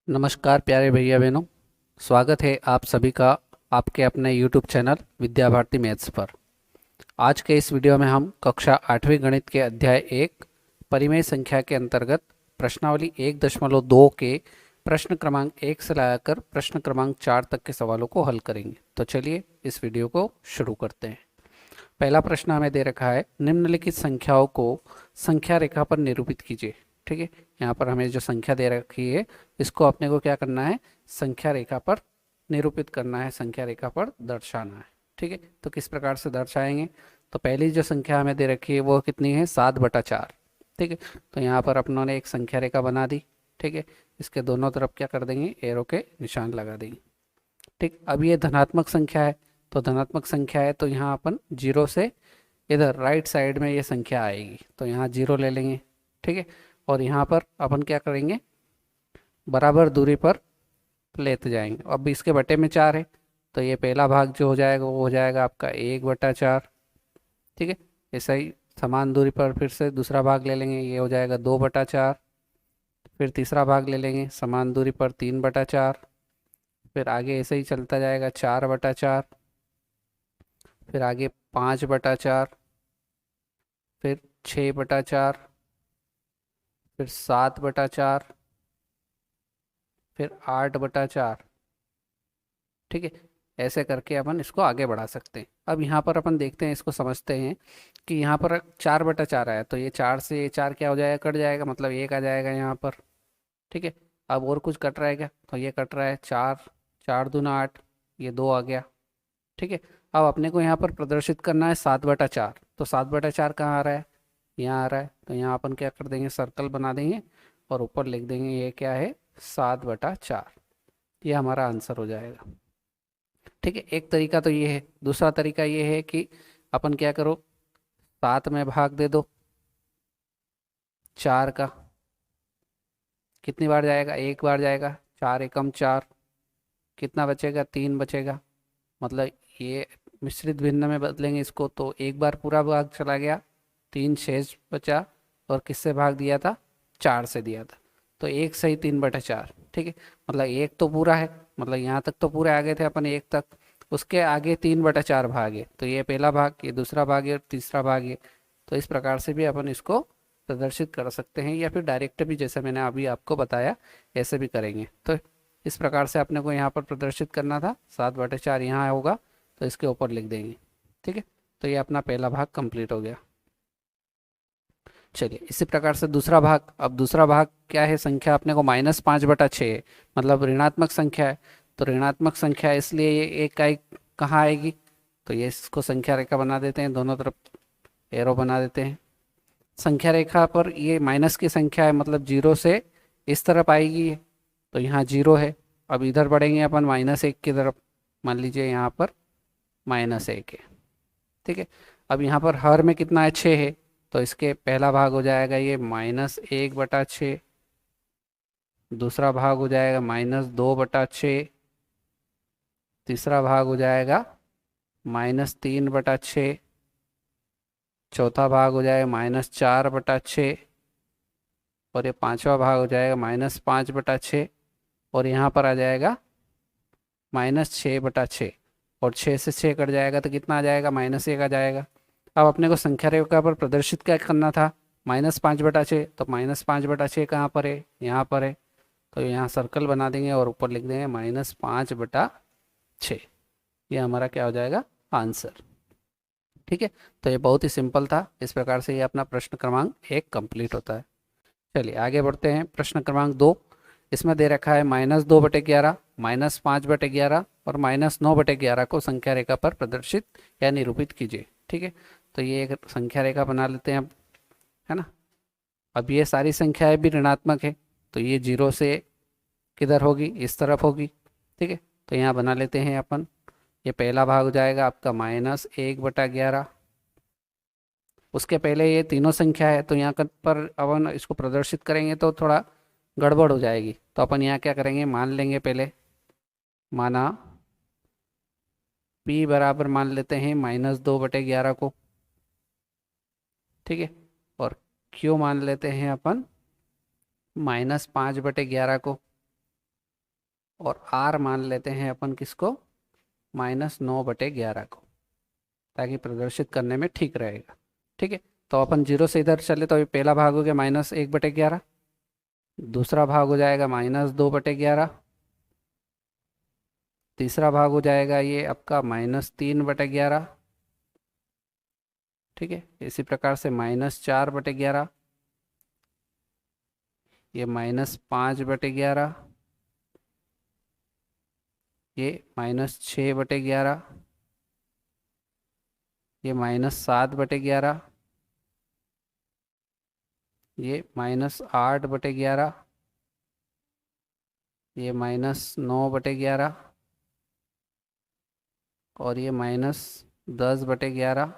नमस्कार प्यारे भैया बहनों, स्वागत है आप सभी का आपके अपने YouTube channel Vidya Bharati maths पर। आज के इस वीडियो में हम कक्षा 8वीं गणित के अध्याय 1 परिमेय संख्या के अंतर्गत प्रश्नावली 1.2 के प्रश्न क्रमांक 1 से लगाकर प्रश्न क्रमांक 4 तक के सवालों को हल करेंगे। तो चलिए इस वीडियो को शुरू करते हैं। पहला प्रश्न हमें दे रखा है, निम्नलिखित संख्याओं को संख्या रेखा पर निरूपित कीजिए। ठीक है, यहाँ पर हमें जो संख्या दे रखी है इसको अपने को क्या करना है, संख्या रेखा पर निरूपित करना है, संख्या रेखा पर दर्शाना है। ठीक है, तो किस प्रकार से दर्शाएंगे, तो पहली जो संख्या हमें दे रखी है वो कितनी है, 7/4। ठीक है, तो यहाँ पर अपनों ने एक संख्या रेखा बना दी। ठीक है, इसके दोनों तरफ क्या कर देंगे, एरो के निशान लगा देंगे। ठीक, अब ये धनात्मक संख्या है, तो धनात्मक संख्या है तो यहाँ अपन 0 से इधर राइट साइड में ये संख्या आएगी, तो यहाँ 0 ले लेंगे। ठीक है, और यहाँ पर अपन क्या करेंगे, बराबर दूरी पर लेते जाएंगे। अब इसके बटे में 4 है, तो ये पहला भाग जो हो जाएगा वो हो जाएगा आपका 1/4। ठीक है, ऐसा ही समान दूरी पर फिर से दूसरा भाग ले लेंगे, ये हो जाएगा 2/4। फिर तीसरा भाग ले लेंगे समान दूरी पर 3/4। फिर आगे ऐसे ही चलता जाएगा 4/4। फिर आगे 5/4। फिर 6/4। फिर 7/4। फिर 8/4। ठीक है, ऐसे करके अपन इसको आगे बढ़ा सकते हैं। अब यहाँ पर अपन देखते हैं, इसको समझते हैं कि यहाँ पर 4/4 आया, तो ये 4 से ये 4 क्या हो जाएगा, कट जाएगा, मतलब 1 आ जाएगा यहाँ पर। ठीक है, अब और कुछ कट रहा है क्या, तो ये कट रहा है 4, 4 दूना 8, ये 2 आ गया। ठीक है, अब अपने को यहाँ पर प्रदर्शित करना है 7/4, तो 7/4 कहाँ आ रहा है, यहाँ आ रहा है, तो यहाँ अपन क्या कर देंगे, सर्कल बना देंगे और ऊपर लिख देंगे ये क्या है, 7/4। ये हमारा आंसर हो जाएगा। ठीक है, एक तरीका तो ये है। दूसरा तरीका ये है कि अपन क्या करो, 7 में भाग दे दो 4 का, कितनी बार जाएगा, एक बार जाएगा, 4 एकम 4, कितना बचेगा, 3 बचेगा। मतलब ये मिश्रित भिन्न में बदलेंगे इसको, तो एक बार पूरा भाग चला गया, 3 शेष बचा, और किससे भाग दिया था, 4 से दिया था, तो 1 सही 3/4। ठीक है, मतलब एक तो पूरा है, मतलब यहाँ तक तो पूरे आ गए थे अपन, एक तक, उसके आगे 3/4 भाग है, तो ये पहला भाग, ये दूसरा भाग है और तीसरा भाग है। तो इस प्रकार से भी अपन इसको प्रदर्शित कर सकते हैं, या फिर डायरेक्ट भी, जैसे मैंने अभी आपको बताया ऐसे भी करेंगे। तो इस प्रकार से अपने को यहाँ पर प्रदर्शित करना था, 7/4 यहाँ होगा, तो इसके ऊपर लिख देंगे। ठीक है, तो ये अपना पहला भाग कंप्लीट हो गया। चलिए इसी प्रकार से दूसरा भाग, अब दूसरा भाग क्या है, संख्या अपने को -5/6 है, मतलब ऋणात्मक संख्या है, तो ऋणात्मक संख्या है, इसलिए ये एक का एक कहाँ आएगी, तो ये इसको संख्या रेखा बना देते हैं, दोनों तरफ एरो बना देते हैं। संख्या रेखा पर ये माइनस की संख्या है, मतलब 0 से इस तरफ आएगी ये, तो यहाँ 0 है। अब इधर बढ़ेंगे अपन -1 की तरफ, मान लीजिए यहाँ पर -1 है। ठीक है, अब यहाँ पर हर में कितना है, 6 है, तो इसके पहला भाग हो जाएगा ये -1/6, दूसरा भाग हो जाएगा -2/6, तीसरा भाग हो जाएगा -3/6, चौथा भाग हो जाएगा -4/6, और ये पांचवा भाग हो जाएगा -5/6, और यहाँ पर आ जाएगा -6/6, और 6 से 6 कट जाएगा तो कितना आ जाएगा, -1 आ जाएगा। अब अपने को संख्या रेखा पर प्रदर्शित क्या करना था, -5/6, तो -5/6 कहाँ पर है, यहाँ पर है, तो यहाँ सर्कल बना देंगे और ऊपर लिख देंगे -5/6। ये हमारा क्या हो जाएगा, आंसर। ठीक है, तो ये बहुत ही सिंपल था। इस प्रकार से ये अपना प्रश्न क्रमांक 1 कंप्लीट होता है। चलिए आगे बढ़ते हैं, प्रश्न क्रमांक 2। इसमें दे रखा है -2/11, -5/11 और -9/11 को संख्या रेखा पर प्रदर्शित या निरूपित कीजिए। ठीक है, तो ये एक संख्या रेखा बना लेते हैं अब, है ना। अब ये सारी संख्याएं भी ऋणात्मक है, तो ये 0 से किधर होगी, इस तरफ होगी। ठीक है, तो यहाँ बना लेते हैं अपन, ये पहला भाग हो जाएगा आपका -1/11। उसके पहले ये तीनों संख्या है, तो यहाँ पर अपन इसको प्रदर्शित करेंगे तो थोड़ा गड़बड़ हो जाएगी, तो अपन यहाँ क्या करेंगे, मान लेंगे पहले, माना p बराबर मान लेते हैं -2/11 को। ठीक है, और q मान लेते हैं अपन -5/11 को। और r मान लेते हैं अपन किसको, -9/11 को, ताकि प्रदर्शित करने में ठीक रहेगा। ठीक है, तो अपन 0 से इधर चले तो ये पहला भाग हो गया -1/11, दूसरा भाग हो जाएगा -2/11, तीसरा भाग हो जाएगा ये आपका -3/11। ठीक है, इसी प्रकार से -4/11, ये -5/11, ये -6/11, ये -7/11, ये -8/11, ये -9/11, और ये -10/11।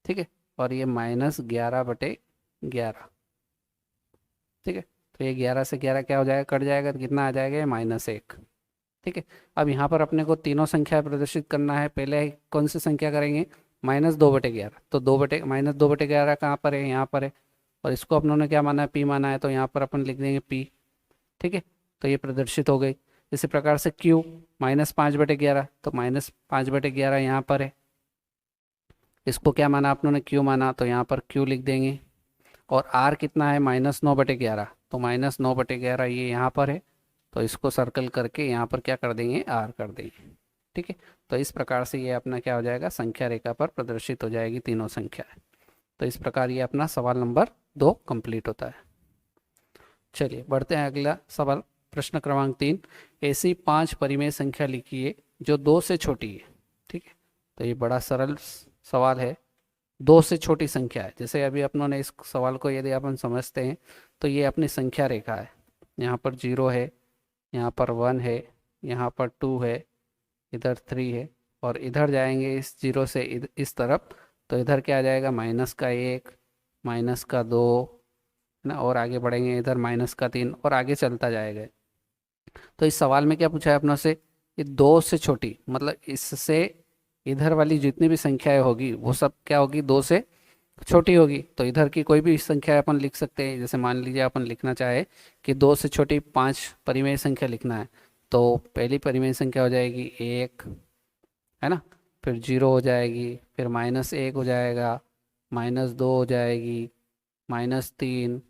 ठीक है, और ये -11/11। ठीक है, तो ये 11 से 11 क्या हो जाएगा, कट जाएगा, तो कितना आ जाएगा, ये -1। ठीक है, अब यहाँ पर अपने को तीनों संख्या प्रदर्शित करना है। पहले कौन सी संख्या करेंगे, -2/11, तो -2/11 कहाँ पर है, यहाँ पर है, और इसको अपनों ने क्या माना है, p माना है, तो यहाँ पर अपन लिख देंगे p। ठीक है, तो ये प्रदर्शित हो गई। इसी प्रकार से q -5/11, तो -5/11 यहाँ पर है, इसको क्या माना आप लोगों ने, q माना, तो यहाँ पर q लिख देंगे। और r कितना है, -9/11, तो -9/11 ये यहाँ पर है, तो इसको सर्कल करके यहाँ पर क्या कर देंगे, r कर देंगे। ठीक है, तो इस प्रकार से ये अपना क्या हो जाएगा, संख्या रेखा पर प्रदर्शित हो जाएगी तीनों संख्याएं। तो इस प्रकार ये अपना सवाल नंबर 2 कंप्लीट होता है। चलिए बढ़ते हैं अगला सवाल, प्रश्न क्रमांक 3। ऐसी 5 परिमेय संख्या लिखिए जो 2 से छोटी है। ठीक है, तो ये बड़ा सरल सवाल है, 2 से छोटी संख्या है। जैसे अभी अपनों ने इस सवाल को यदि अपन समझते हैं तो ये अपनी संख्या रेखा है, यहाँ पर 0 है, यहाँ पर 1 है, यहाँ पर 2 है, इधर 3 है, और इधर जाएंगे इस 0 से इस तरफ, तो इधर क्या आ जाएगा, -1, -2, है ना, और आगे बढ़ेंगे इधर -3, और आगे चलता जाएगा। तो इस सवाल में क्या पूछा है अपनों से, ये 2 से छोटी, मतलब इससे इधर वाली जितनी भी संख्याएं होगी वो सब क्या होगी, 2 से छोटी होगी। तो इधर की कोई भी संख्या अपन लिख सकते हैं। जैसे मान लीजिए अपन लिखना चाहे कि 2 से छोटी 5 परिमेय संख्या लिखना है, तो पहली परिमेय संख्या हो जाएगी 1, है ना, फिर 0 हो जाएगी, फिर -1 हो जाएगा, -2 हो जाएगी, -3।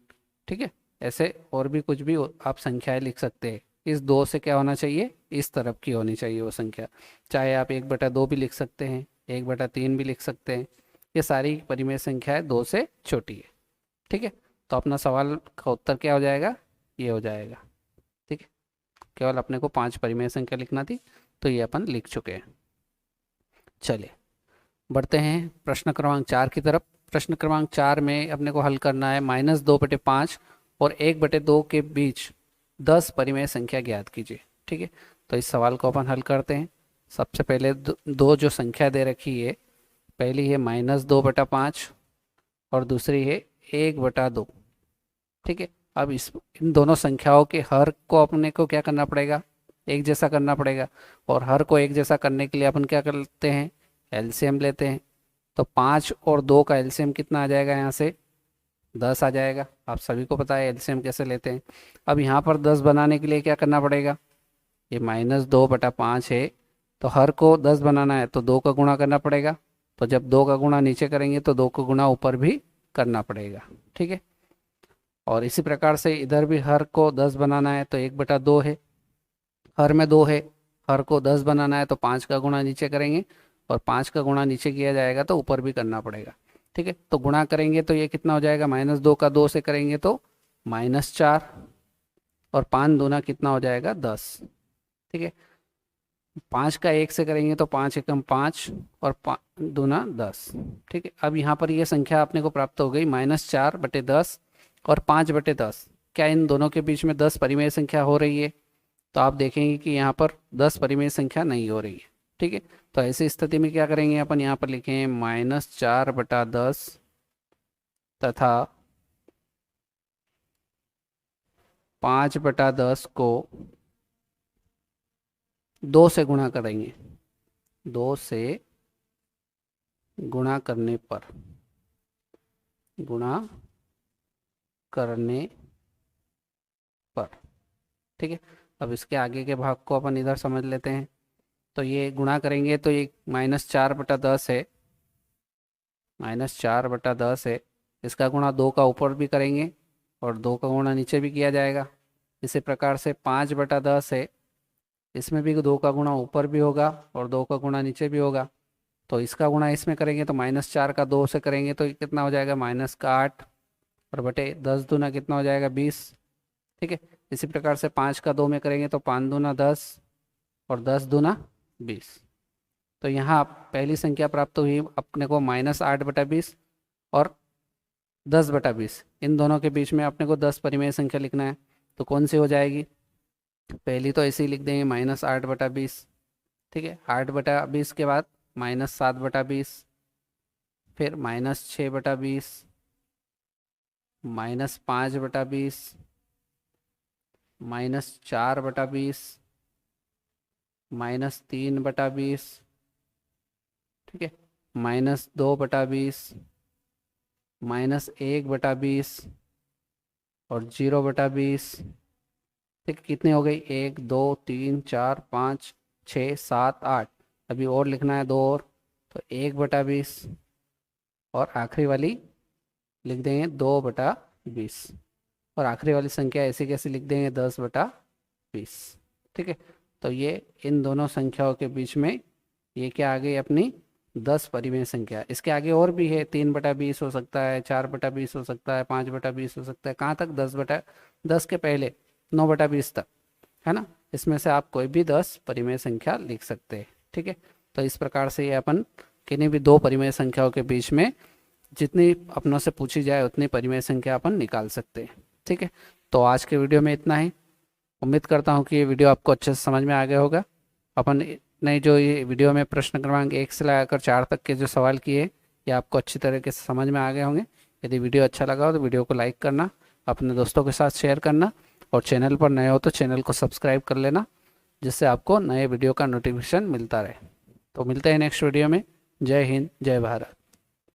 ठीक है, ऐसे और भी कुछ भी आप संख्याएं लिख सकते हैं। इस 2 से क्या होना चाहिए, इस तरफ की होनी चाहिए वो संख्या। चाहे आप 1/2 भी लिख सकते हैं, 1/3 भी लिख सकते हैं, ये सारी परिमेय संख्याएं 2 से छोटी है। ठीक है, तो अपना सवाल का उत्तर क्या हो जाएगा, ये हो जाएगा। ठीक है, केवल अपने को 5 परिमेय संख्या लिखना थी, तो ये अपन लिख चुके हैं। चलिए बढ़ते हैं प्रश्न क्रमांक 4 की तरफ। प्रश्न क्रमांक 4 में अपने को हल करना है, -2/5 और 1/2 के बीच 10 परिमेय संख्या ज्ञात कीजिए। ठीक है, तो इस सवाल को अपन हल करते हैं। सबसे पहले दो जो संख्या दे रखी है, पहली है -2/5 और दूसरी है 1/2। ठीक है, अब इन दोनों संख्याओं के हर को अपने को क्या करना पड़ेगा, एक जैसा करना पड़ेगा। और हर को एक जैसा करने के लिए अपन क्या करते हैं, एलसीएम लेते हैं। तो 5 और 2 का एलसीएम कितना आ जाएगा, यहाँ से 10 आ जाएगा। आप सभी को पता है एलसीएम कैसे लेते हैं। अब यहाँ पर 10 बनाने के लिए क्या करना पड़ेगा, ये -2/5 है, तो हर को 10 बनाना है तो 2 का गुणा करना पड़ेगा। तो जब 2 का गुणा नीचे करेंगे तो 2 का गुणा ऊपर भी करना पड़ेगा। ठीक है, और इसी प्रकार से इधर भी हर को 10 बनाना है तो 1/2 है, हर में 2 है, हर को 10 बनाना है तो 5 का गुणा नीचे करेंगे, और 5 का गुणा नीचे किया जाएगा तो ऊपर भी करना पड़ेगा। ठीक है, तो गुणा करेंगे तो ये कितना हो जाएगा, -2 का 2 से करेंगे तो -4, और 5 दूना कितना हो जाएगा, 10। ठीक है, 5 का 1 से करेंगे तो 5 एकम 5, और 5 दूना 10। ठीक है, अब यहाँ पर ये संख्या अपने को प्राप्त हो गई -4/10 और 5/10। क्या इन दोनों के बीच में 10 परिमेय संख्या हो रही है, तो आप देखेंगे कि यहाँ पर 10 परिमेय संख्या नहीं हो रही है। ठीक है, तो ऐसी स्थिति में क्या करेंगे अपन, यहाँ पर लिखें -4/10 तथा 5/10 को 2 से गुणा करेंगे। 2 से गुणा करने पर, गुणा करने पर, ठीक है, अब इसके आगे के भाग को अपन इधर समझ लेते हैं। तो ये गुणा करेंगे तो ये -4/10 है, -4/10 है। इसका गुणा 2 का ऊपर भी करेंगे और 2 का गुणा नीचे भी किया जाएगा। इसी प्रकार से 5/10 है, इसमें भी 2 का गुणा ऊपर भी होगा और 2 का गुणा नीचे भी होगा। तो इसका गुणा इसमें करेंगे तो -4 का 2 से करेंगे तो कितना हो जाएगा, -8 और बटे 10 दूना कितना हो जाएगा, 20। ठीक है। इसी प्रकार से 5 का 2 में करेंगे तो 5 दूना 10 और 10 दूना 20। तो यहाँ पहली संख्या प्राप्त हुई अपने को -8/20 और 10/20। इन दोनों के बीच में अपने को 10 परिमेय संख्या लिखना है। तो कौन सी हो जाएगी, पहली तो ऐसे ही लिख देंगे -8/20। ठीक है। 8/20 के बाद -7/20, फिर -6/20, -5/20, -4/20, -3/20। ठीक है। -2/20, -1/20 और 0/20। ठीक, कितनी हो गई, 1 2 3 4 5 6 7 8। अभी और लिखना है 2 और, तो 1/20 और आखिरी वाली लिख देंगे 2/20 और आखिरी वाली संख्या ऐसी कैसी लिख देंगे, 10/20। ठीक है। तो ये इन दोनों संख्याओं के बीच में ये क्या आ गई अपनी 10 परिमेय संख्या। इसके आगे और भी है, 3/20 हो सकता है, 4/20 हो सकता है, 5/20 हो सकता है, कहाँ तक, 10 के पहले 9/20 तक, है ना। इसमें से आप कोई भी 10 परिमेय संख्या लिख सकते हैं। ठीक है। तो इस प्रकार से ये अपन किन्हीं भी 2 परिमेय संख्याओं के बीच में जितनी अपनों से पूछी जाए उतनी परिमेय संख्या अपन निकाल सकते हैं। ठीक है। तो आज के वीडियो में इतना ही। उम्मीद करता हूँ कि ये वीडियो आपको अच्छे से समझ में आ गया होगा। अपन ने जो ये वीडियो में प्रश्न क्रमांक 1 से लगाकर 4 तक के जो सवाल किए ये आपको अच्छी तरीके से समझ में आ गए होंगे। यदि वीडियो अच्छा लगा हो तो वीडियो को लाइक करना, अपने दोस्तों के साथ शेयर करना और चैनल पर नए हो तो चैनल को सब्सक्राइब कर लेना, जिससे आपको नए वीडियो का नोटिफिकेशन मिलता रहे। तो मिलते हैं नेक्स्ट वीडियो में। जय हिंद, जय भारत।